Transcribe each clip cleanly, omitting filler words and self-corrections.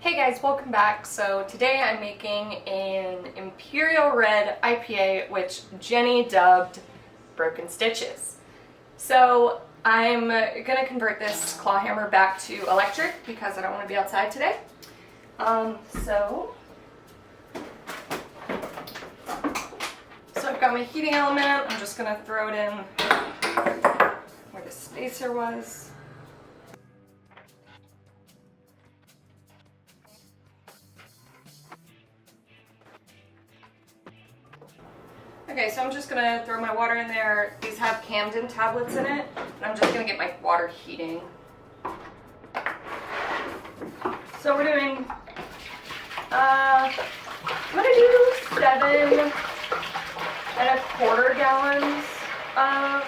Hey guys, welcome back. So today I'm making an Imperial Red IPA, which Jenny dubbed Broken Stiches. So I'm gonna convert this claw hammer back to electric because I don't want to be outside today. So I've got my heating element. I'm just gonna throw it in where the spacer was. Okay, so I'm just gonna throw my water in there. These have Camden tablets in it, and I'm just gonna get my water heating. So we're doing, I'm gonna do 7¼ gallons of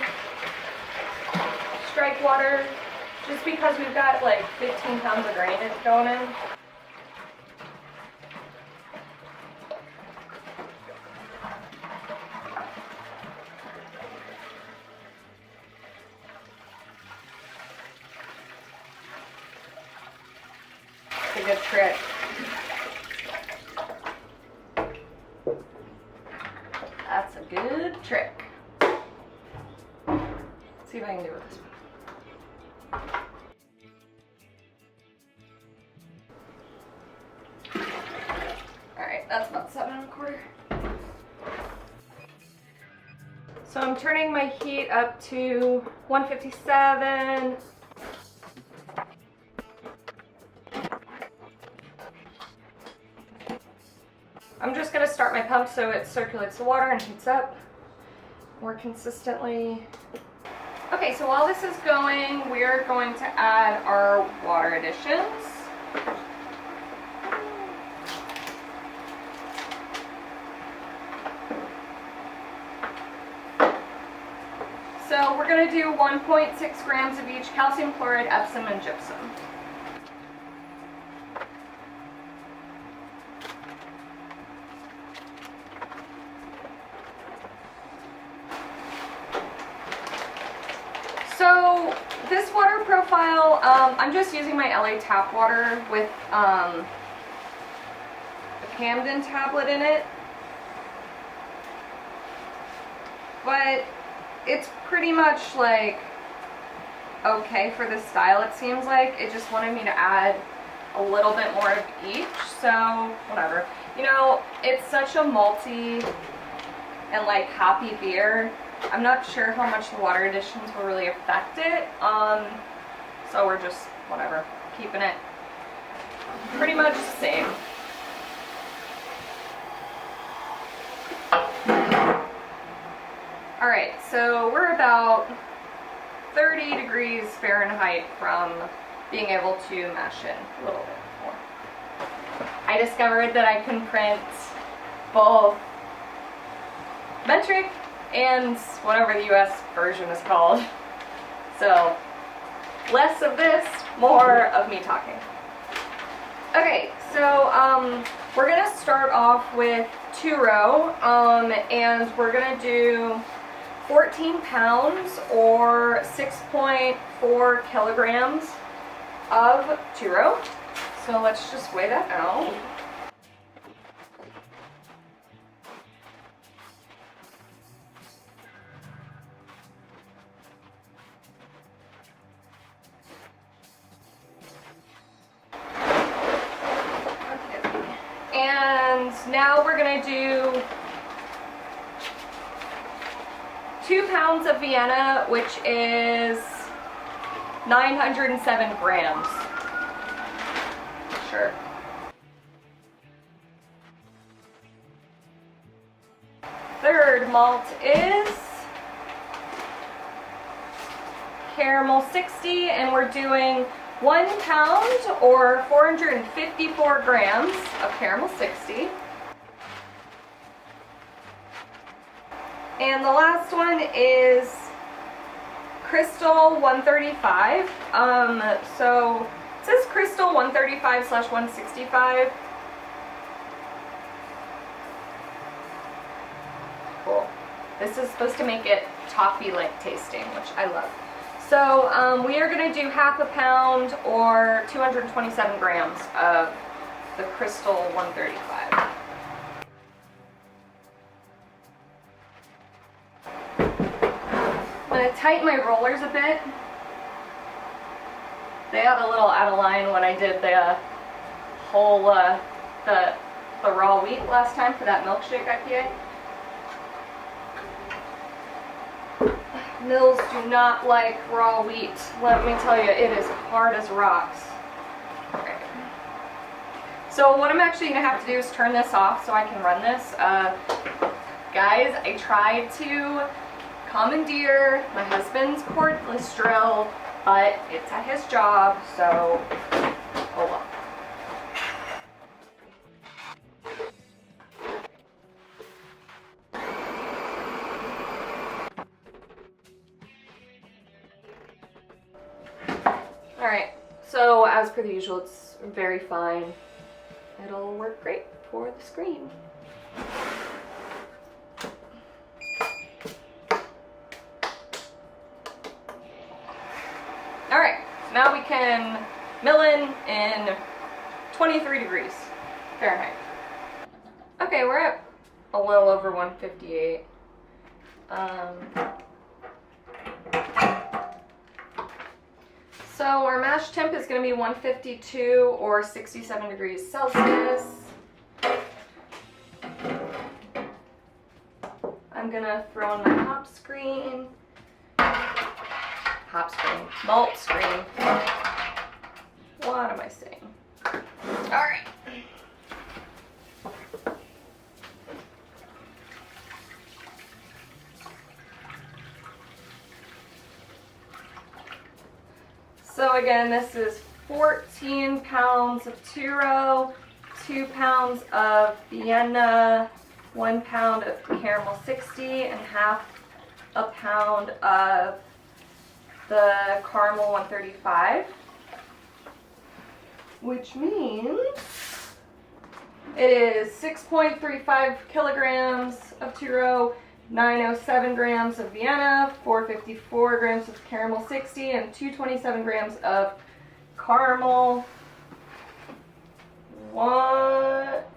strike water, just because we've got like 15 pounds of grain going in. A good trick. That's a good trick. Let's see if I can do it with this one. Alright, that's about 7¼ So I'm turning my heat up to 157. I'm just going to start my pump so it circulates the water and heats up more consistently. Okay, so while this is going, we're going to add our water additions. So we're going to do 1.6 grams of each calcium chloride, Epsom, and gypsum. So this water profile, I'm just using my LA tap water with a Camden tablet in it, but it's pretty much like okay for this style, it seems like. It just wanted me to add a little bit more of each, so whatever. You know, it's such a malty and like hoppy beer. I'm not sure how much the water additions will really affect it, so we're just, whatever, keeping it pretty much the same. Alright, so we're about 30 degrees Fahrenheit from being able to mash in a little bit more. I discovered that I can print both metric and whatever the US version is called. So less of this, more of me talking. Okay, so we're gonna start off with 2-row, and we're gonna do 14 pounds or 6.4 kilograms of 2-row. So let's just weigh that out. And now we're going to do 2 pounds of Vienna, which is 907 grams. Sure. Third malt is Caramel 60, and we're doing 1 pound or 454 grams of Caramel 60. And the last one is Crystal 135. So it says Crystal 135/165. Cool. This is supposed to make it toffee-like tasting, which I love. So we are going to do 1/2 pound or 227 grams of the Crystal 135. I'm going to tighten my rollers a bit. They got a little out of line when I did the whole, the raw wheat last time for that milkshake IPA. Mills do not like raw wheat. Let me tell you, it is hard as rocks. Okay. So what I'm actually going to have to do is turn this off so I can run this. Guys, I tried to commandeer my husband's cordless drill, but it's at his job, so oh well. Alright, so as per the usual, it's very fine. It'll work great for the screen. Alright, now we can mill in 23 degrees Fahrenheit. Okay, we're at a little over 158. So our mash temp is going to be 152 or 67 degrees Celsius. I'm going to throw in my malt screen. What am I saying? All right. So again, this is 14 pounds of two-row, 2 pounds of Vienna, 1 pound of caramel 60, and half a pound of the caramel 135, which means it is 6.35 kilograms of two-row, 907 grams of Vienna, 454 grams of caramel 60, and 227 grams of caramel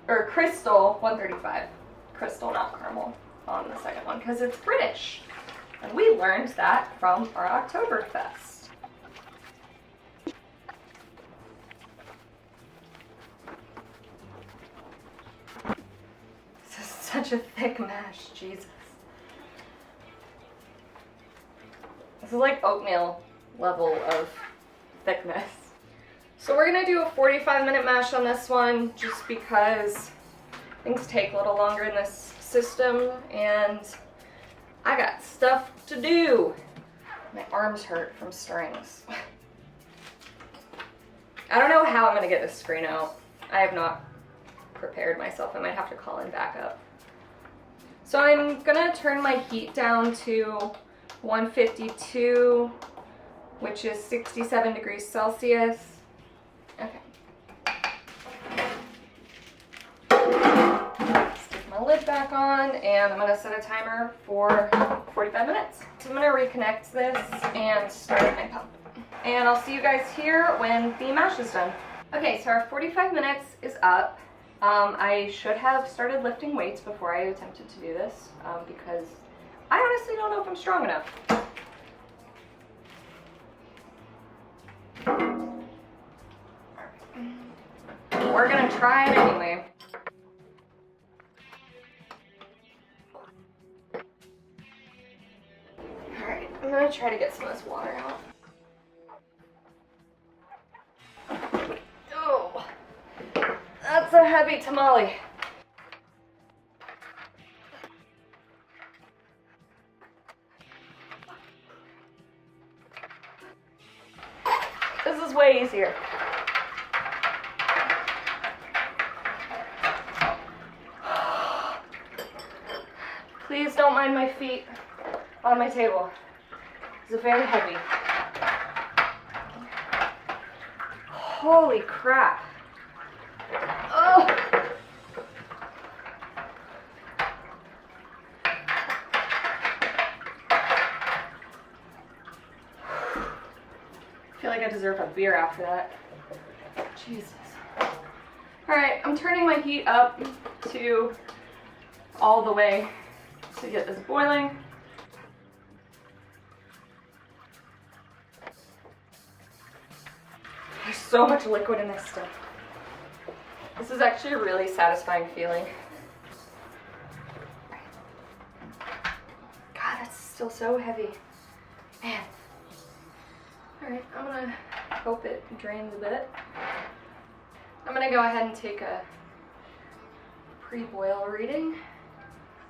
Crystal 135. Crystal, not caramel, on the second one because it's British, and we learned that from our Oktoberfest. This is such a thick mash, Jesus. This is like oatmeal level of thickness. So we're gonna do a 45-minute mash on this one just because things take a little longer in this system and I got stuff to do. My arms hurt from stirring this. I don't know how I'm gonna get this screen out. I have not prepared myself. I might have to call in backup. So I'm gonna turn my heat down to 152, which is 67 degrees Celsius. Okay. Stick my lid back on, and I'm gonna set a timer for 45 minutes. So I'm gonna reconnect this and start my pump. And I'll see you guys here when the mash is done. Okay, so our 45 minutes is up. I should have started lifting weights before I attempted to do this because I honestly don't know if I'm strong enough. We're gonna try it anyway. Alright, I'm gonna try to get some of this water out. Oh, that's a heavy tamale. This is way easier. Please don't mind my feet on my table. It's very heavy. Holy crap. Oh. I feel like I deserve a beer after that. Jesus. All right, I'm turning my heat up to all the way to get this boiling. There's so much liquid in this stuff. This is actually a really satisfying feeling. God, that's still so heavy. Man. Alright, I'm gonna hope it drains a bit. I'm gonna go ahead and take a pre-boil reading.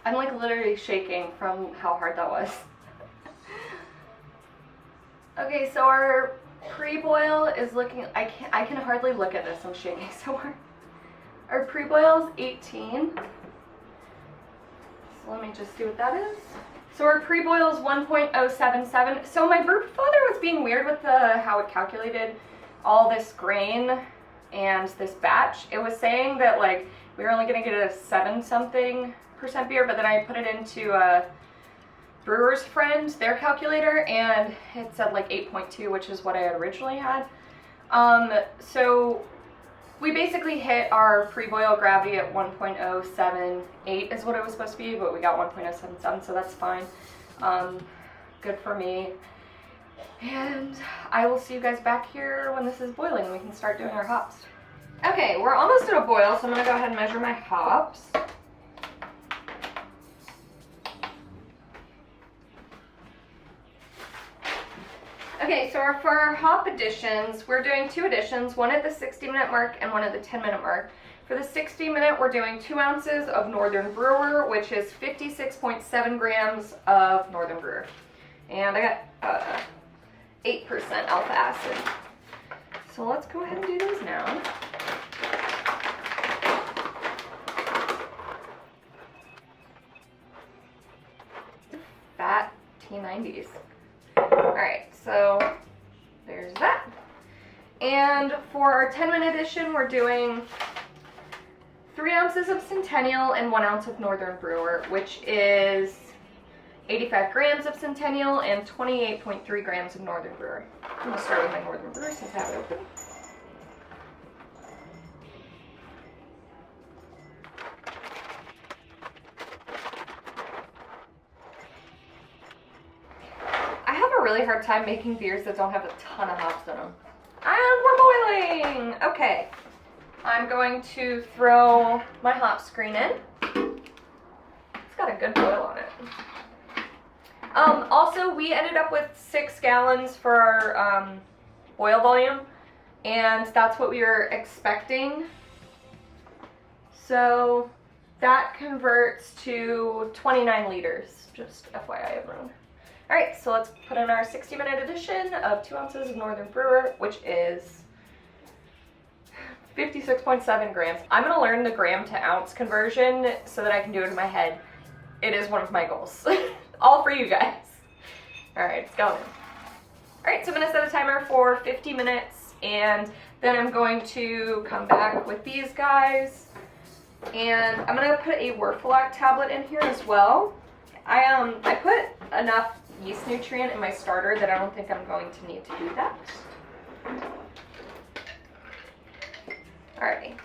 I'm like literally shaking from how hard that was. Okay, so our pre-boil is looking, I can hardly look at this, I'm shaking so hard. Our pre-boil is 18. So let me just see what that is. So our pre-boil is 1.077. So my Brewfather was being weird with how it calculated all this grain and this batch. It was saying that like we were only gonna get a 7-something% beer, but then I put it into Brewer's friend, their calculator, and it said like 8.2, which is what I had originally had. So we basically hit our pre-boil gravity at 1.078 is what it was supposed to be, but we got 1.077, so that's fine. Good for me. And I will see you guys back here when this is boiling. We can start doing our hops. Okay, we're almost at a boil, so I'm gonna go ahead and measure my hops. Okay, so for our hop additions, we're doing 2 additions, one at the 60-minute mark and one at the 10-minute mark. For the 60-minute, we're doing 2 ounces of Northern Brewer, which is 56.7 grams of Northern Brewer. And I got 8% alpha acid. So let's go ahead and do those now. Fat T90s. Alright, so there's that. And for our 10-minute edition, we're doing 3 ounces of Centennial and 1 ounce of Northern Brewer, which is 85 grams of Centennial and 28.3 grams of Northern Brewer. I'm going to start with my Northern Brewer since I have it open. Really hard time making beers that don't have a ton of hops in them. And we're boiling! Okay. I'm going to throw my hop screen in. It's got a good boil on it. Also, we ended up with 6 gallons for our boil volume, and that's what we were expecting. So that converts to 29 liters, just FYI everyone. Alright, so let's put in our 60-minute edition of 2 ounces of Northern Brewer, which is 56.7 grams. I'm going to learn the gram to ounce conversion so that I can do it in my head. It is one of my goals. All for you guys. Alright, it's going. Alright, so I'm going to set a timer for 50 minutes, and then I'm going to come back with these guys. And I'm going to put a Werfelach tablet in here as well. I put enough yeast nutrient in my starter that I don't think I'm going to need to do that. Alrighty.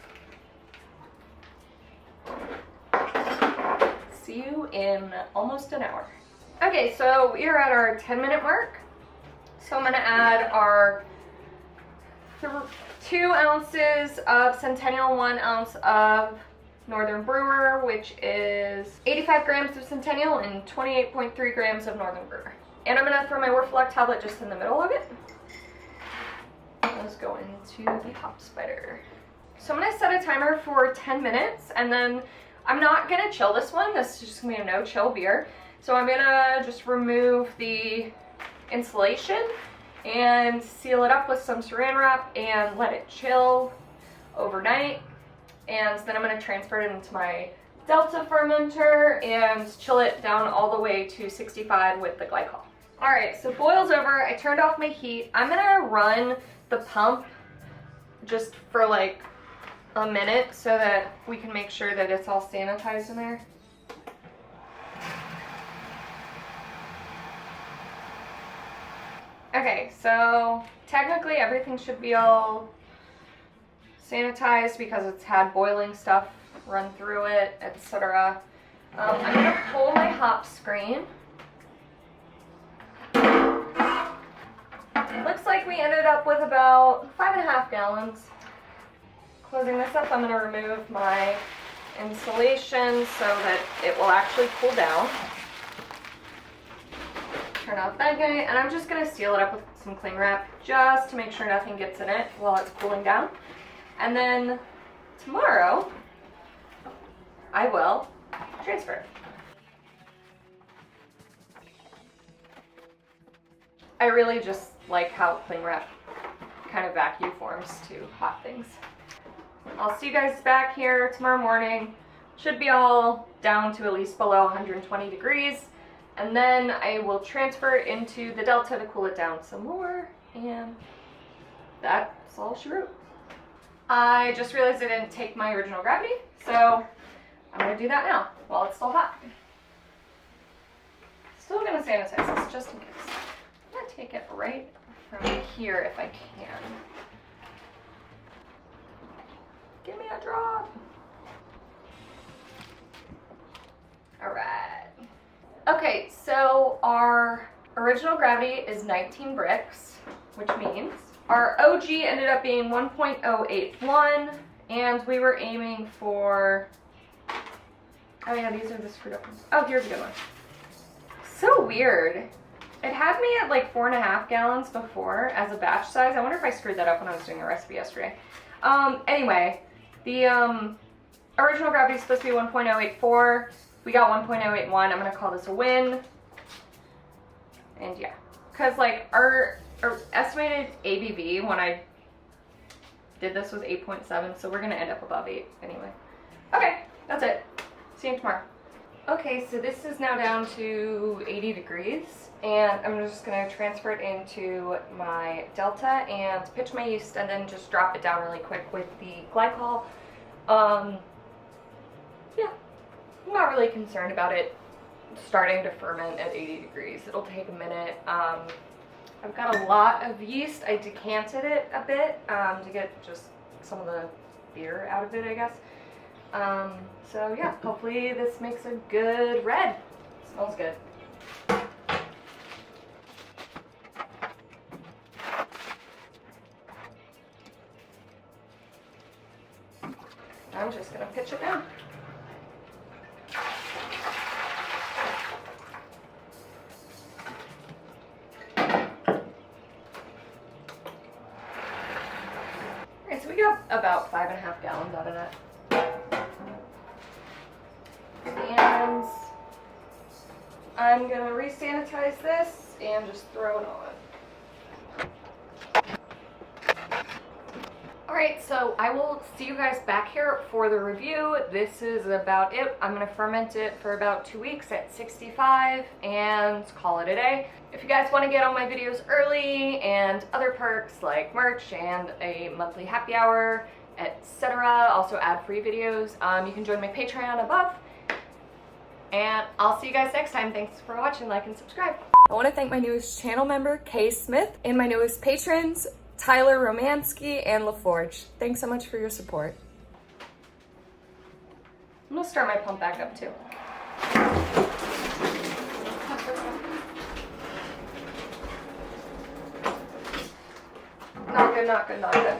See you in almost an hour. Okay, so we are at our 10-minute mark. So I'm going to add our 2 ounces of Centennial, 1 ounce of Northern Brewer, which is 85 grams of Centennial and 28.3 grams of Northern Brewer. And I'm going to throw my Werfelach tablet just in the middle of it. Let's go into the hop spider. So I'm going to set a timer for 10 minutes, and then I'm not going to chill this one. This is just going to be a no chill beer. So I'm going to just remove the insulation and seal it up with some saran wrap and let it chill overnight. And then I'm going to transfer it into my Delta fermenter and chill it down all the way to 65 with the glycol. Alright, so boil's over. I turned off my heat. I'm going to run the pump just for like a minute so that we can make sure that it's all sanitized in there. Okay, so technically everything should be all sanitized because it's had boiling stuff run through it, etc. I'm going to pull my hop screen. Looks like we ended up with about 5.5 gallons. Closing this up, I'm going to remove my insulation so that it will actually cool down. Turn off that guy, and I'm just going to seal it up with some cling wrap just to make sure nothing gets in it while it's cooling down. And then tomorrow, I will transfer. I really just like how cling wrap kind of vacuum forms to hot things. I'll see you guys back here tomorrow morning. Should be all down to at least below 120 degrees. And then I will transfer into the Delta to cool it down some more. And that's all she wrote. I just realized I didn't take my original gravity, so I'm going to do that now while it's still hot. Still going to sanitize this just in case. I'm going to take it right from here if I can. Give me a drop. Alright. Okay, so our original gravity is 19 bricks, which means our OG ended up being 1.081, and we were aiming for, oh yeah, these are the screwed up ones. Oh, here's a good one. So weird. It had me at like 4.5 gallons before as a batch size. I wonder if I screwed that up when I was doing the recipe yesterday. Anyway, the original gravity is supposed to be 1.084. We got 1.081. I'm going to call this a win. And yeah, because like our estimated ABV when I did this was 8.7, so we're going to end up above 8 anyway. Okay, that's it. See you tomorrow. Okay, so this is now down to 80 degrees, and I'm just going to transfer it into my Delta and pitch my yeast and then just drop it down really quick with the glycol. Yeah, I'm not really concerned about it starting to ferment at 80 degrees. It'll take a minute. I've got a lot of yeast. I decanted it a bit to get just some of the beer out of it, I guess. So yeah, hopefully this makes a good red. Smells good. I'm just gonna pitch it down. Alright, so we got about 5.5 gallons out of that. And I'm gonna re-sanitize this and just throw it on. Alright, so I will see you guys back here for the review. This is about it. I'm gonna ferment it for about 2 weeks at 65 and call it a day. If you guys want to get all my videos early and other perks like merch and a monthly happy hour, etc., also ad-free videos, you can join my Patreon above. And I'll see you guys next time. Thanks for watching, like, and subscribe. I want to thank my newest channel member, Kay Smith, and my newest patrons, Tyler Romansky and LaForge. Thanks so much for your support. I'm gonna start my pump back up too. Not good, not good, not good.